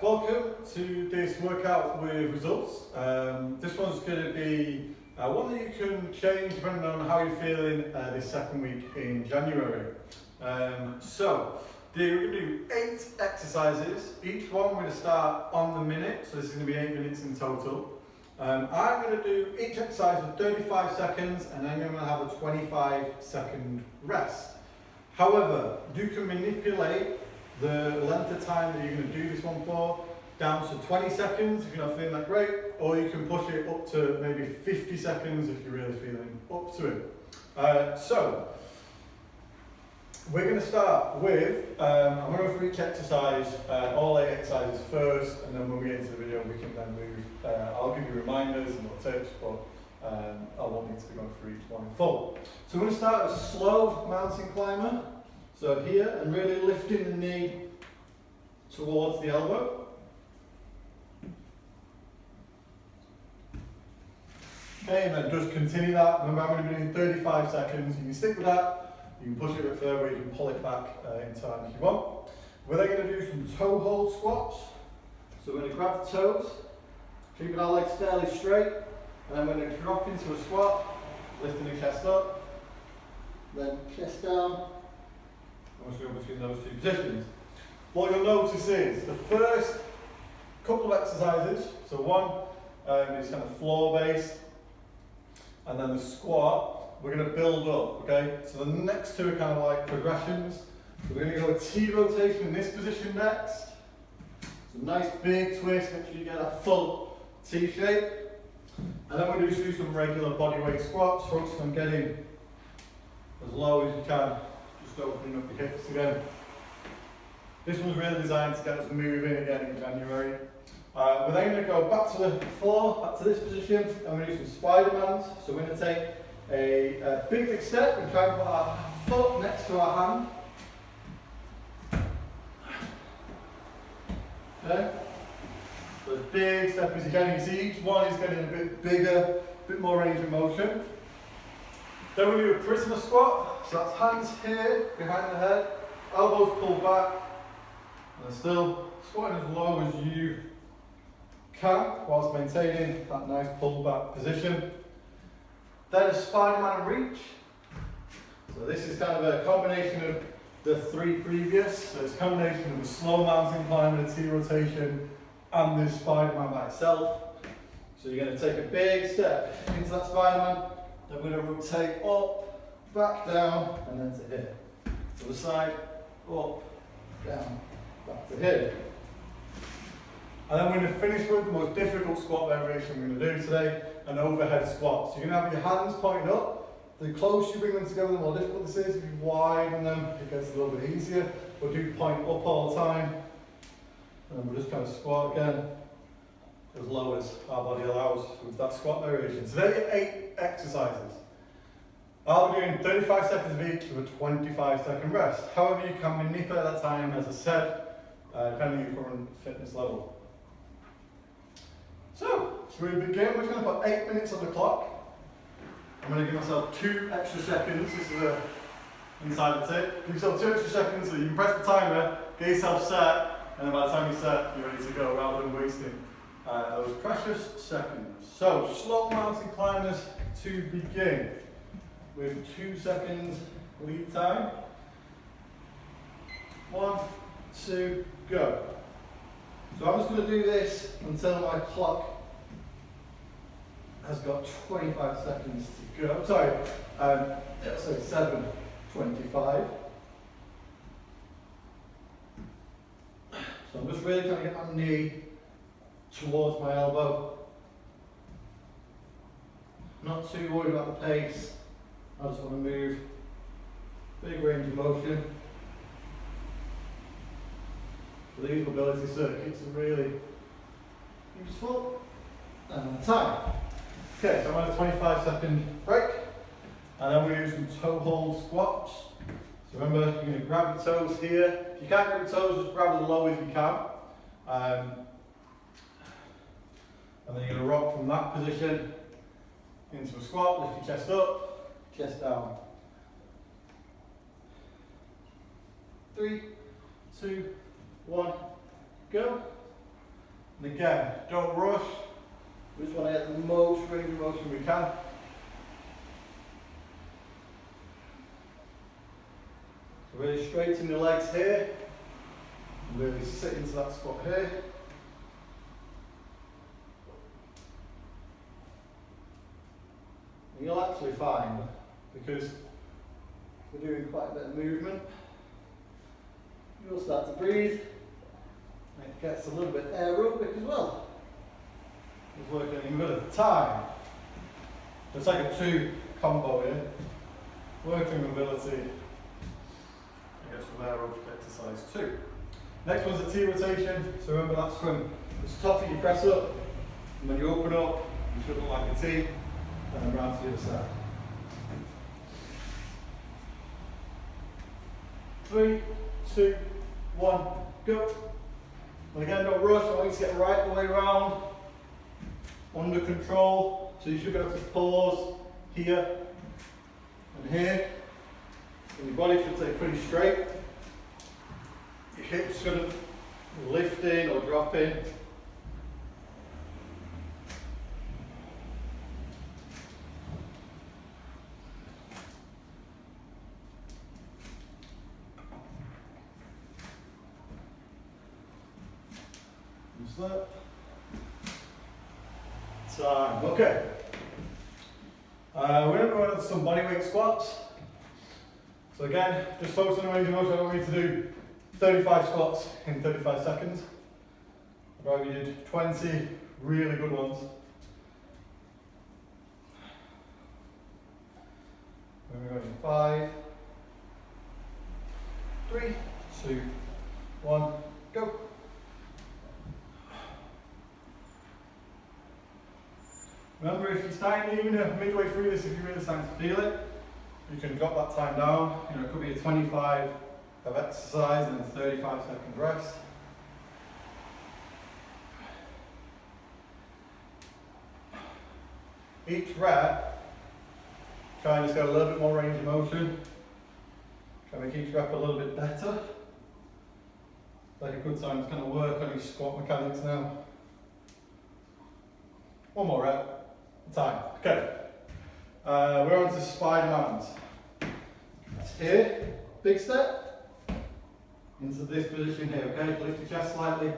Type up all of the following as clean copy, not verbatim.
welcome to this workout with results. This one's going to be one that you can change depending on how you're feeling this second week in January. So we're going to do 8 exercises. Each one we're going to start on the minute, so this is going to be 8 minutes in total. I'm going to do each exercise for 35 seconds and then I'm going to have a 25-second rest. However, you can manipulate the length of time that you're going to do this one for down to 20 seconds if you're not feeling that great, or you can push it up to maybe 50 seconds if you're really feeling up to it. So we're going to start with, I'm going to go through each exercise, all 8 exercises first, and then when we get into the video we can then move. I'll give you reminders and little tips, but I won't need to be going through each one in full. So we're going to start with a slow mountain climber. So here, and really lifting the knee towards the elbow. Okay, and then just continue that. Remember, I'm going to be doing 35 seconds. You can stick with that. You can push it a bit further. You can pull it back in time if you want. We're then going to do some toe hold squats. So we're going to grab the toes, keeping our legs fairly straight, and then we're going to drop into a squat, lifting the chest up, then chest down. I'm just going between those two positions. What you'll notice is the first couple of exercises, so one is kind of floor based, and then the squat, we're going to build up, okay? So the next two are kind of like progressions. So we're going to go a T rotation in this position next. So nice big twist, make sure you get that full T shape. And then we'll just do some regular bodyweight squats, focusing on getting as low as you can. Opening up your hips again. This one's really designed to get us moving again in January. We're then going to go back to the floor, back to this position, and we're going to do some Spidermans. So we're going to take a big step and try and put our foot next to our hand. Okay? So as big step as you can. You can see each one is getting a bit bigger, a bit more range of motion. Then we do a prisoner squat, so that's hands here, behind the head, elbows pulled back, and still squatting as low as you can, whilst maintaining that nice pulled back position. Then a Spiderman reach. So this is kind of a combination of the 3 previous, so it's a combination of a slow mountain climb and a T rotation, and this Spiderman by itself. So you're going to take a big step into that Spiderman. Then we're going to rotate up, back down, and then to here. To the side, up, down, back to here. And then we're going to finish with the most difficult squat variation we're going to do today, an overhead squat. So you're going to have your hands pointing up. The closer you bring them together, the more difficult this is. If you widen them, it gets a little bit easier. But do point up all the time. And then we'll just kind of squat again, as low as our body allows with that squat variation. So there are 8 exercises. I'll be doing 35 seconds of each with a 25-second rest. However, you can manipulate that time, as I said, depending on your current fitness level. So, should we begin? We're going to put 8 minutes on the clock. I'm going to give myself 2 extra seconds. This is a inside the tip. Give yourself 2 extra seconds so you can press the timer, get yourself set, and then by the time you're set, you're ready to go rather than wasting those precious seconds. So, slow mountain climbers to begin with 2 seconds lead time. 1, 2, go. So I'm just going to do this until my clock has got 25 seconds to go. Sorry, let's say 7:25. So I'm just really trying to get my knee towards my elbow. Not too worried about the pace. I just want to move. Big range of motion. So these mobility circuits are really useful. And time. Okay, so I'm on a 25-second break. And then we're going to do some toe hold squats. So remember, you're going to grab your toes here. If you can't grab your toes, just grab as low as you can. And then you're going to rock from that position into a squat, lift your chest up, chest down. 3, 2, 1, go. And again, don't rush. We just want to get the most range of motion we can. So really straighten your legs here. And really sit into that squat here. And you'll actually find, because we're doing quite a bit of movement, you'll start to breathe. And it gets a little bit aerobic as well. It's working in a bit of time. It's like a 2 combo here. Working mobility. I guess from aerobic exercise 2. Next one's a T rotation. So remember that's from the top of your press up. And when you open up, you should look like a T. And then round to the other side. 3, 2, 1, go. And again, don't rush. I want you to get right the way around. Under control. So you should be able to pause here and here. And your body should stay pretty straight. Your hips shouldn't lift in or drop in. That. Time. Okay. We're going to go into some bodyweight squats. So again, just focus on the range of motion. I don't want you to do 35 squats in 35 seconds. I'd rather you did 20 really good ones. We're going in 5, 3, 2, 1, go. Remember, if you're starting even midway through this, if you're really starting to feel it, you can drop that time down. You know, it could be a 25 of exercise and then 35 seconds rest. Each rep, try and just get a little bit more range of motion. Try and make each rep a little bit better. Like a good time to kind of work on your squat mechanics now. One more rep. Time. Okay. We're on to Spidermans. That's here. Big step. Into this position here, okay? Lift your chest slightly.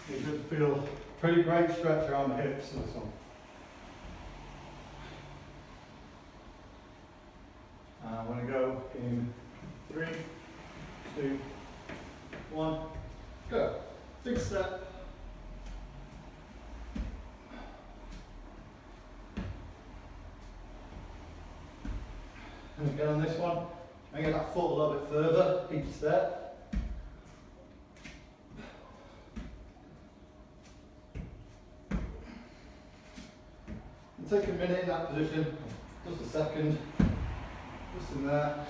You should feel pretty great stretch around the hips in this one. I'm going to go in 3, 2, 1, go. Big step. And again on this one, I get that foot a little bit further each step. And take a minute in that position, just a second, just in there.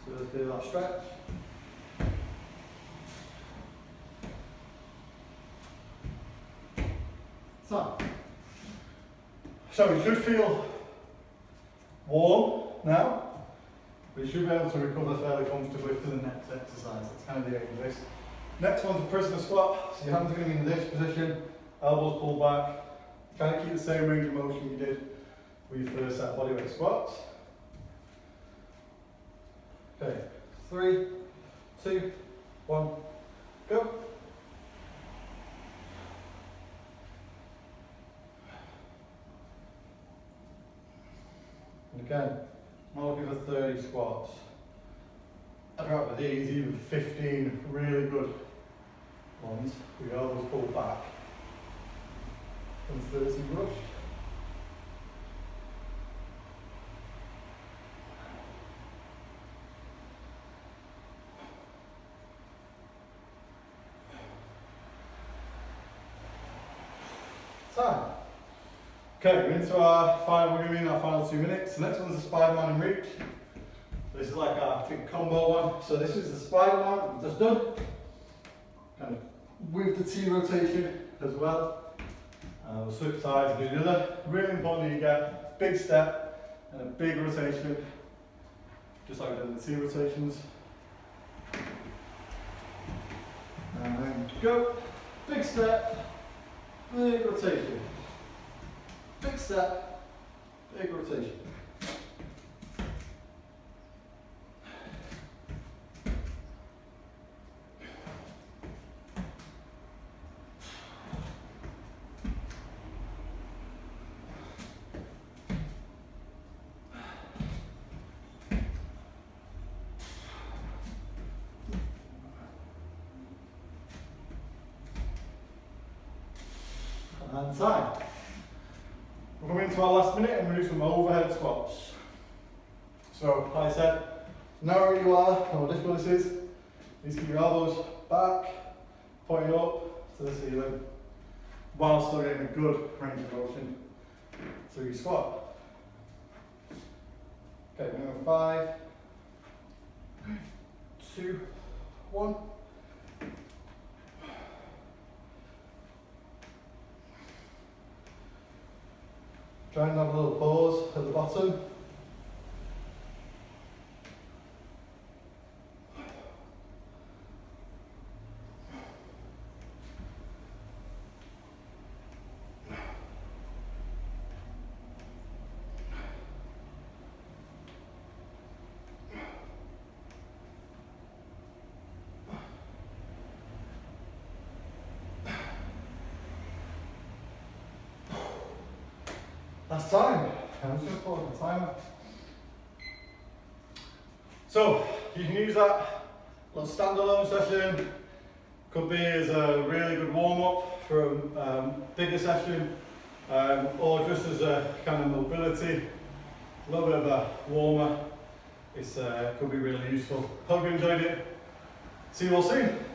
So feel that stretch. So you should feel warm now, but you should be able to recover fairly comfortably for the next exercise. That's kind of the aim of this. Next one's a prisoner squat. So your hands are going to be in this position, elbows pulled back. Try to keep the same range of motion you did with your first set of bodyweight squats. Okay, 3, 2, 1, go. And again, I'm looking for 30 squats. I'd rather these, even 15 really good ones with your elbows pulled back, and 30 rushed. Time. Okay, we're into our final, we're going to be in our final 2 minutes. The next one's the Spiderman in reach. This is like our big combo one. So this is the Spiderman we've just done. Kind of with the T rotation as well. We'll switch sides and do the other. Really important you get a big step and a big rotation. Just like we did the T rotations. And then go. Big step, big rotation. Big step, big rotation. And time. We're coming into our last minute and we're going to do some overhead squats. So, like I said, know where you are, know what difficult this is. You need to keep your elbows back, pointing up to the ceiling, while still getting a good range of motion through your squat. Okay, we're going 5, 2, 1. Try and have a little pause at the bottom. That's time. I'm just going to pause the timer. So, you can use that little standalone session. Could be as a really good warm-up for a bigger session, or just as a kind of mobility, a little bit of a warmer. It's could be really useful. Hope you enjoyed it. See you all soon.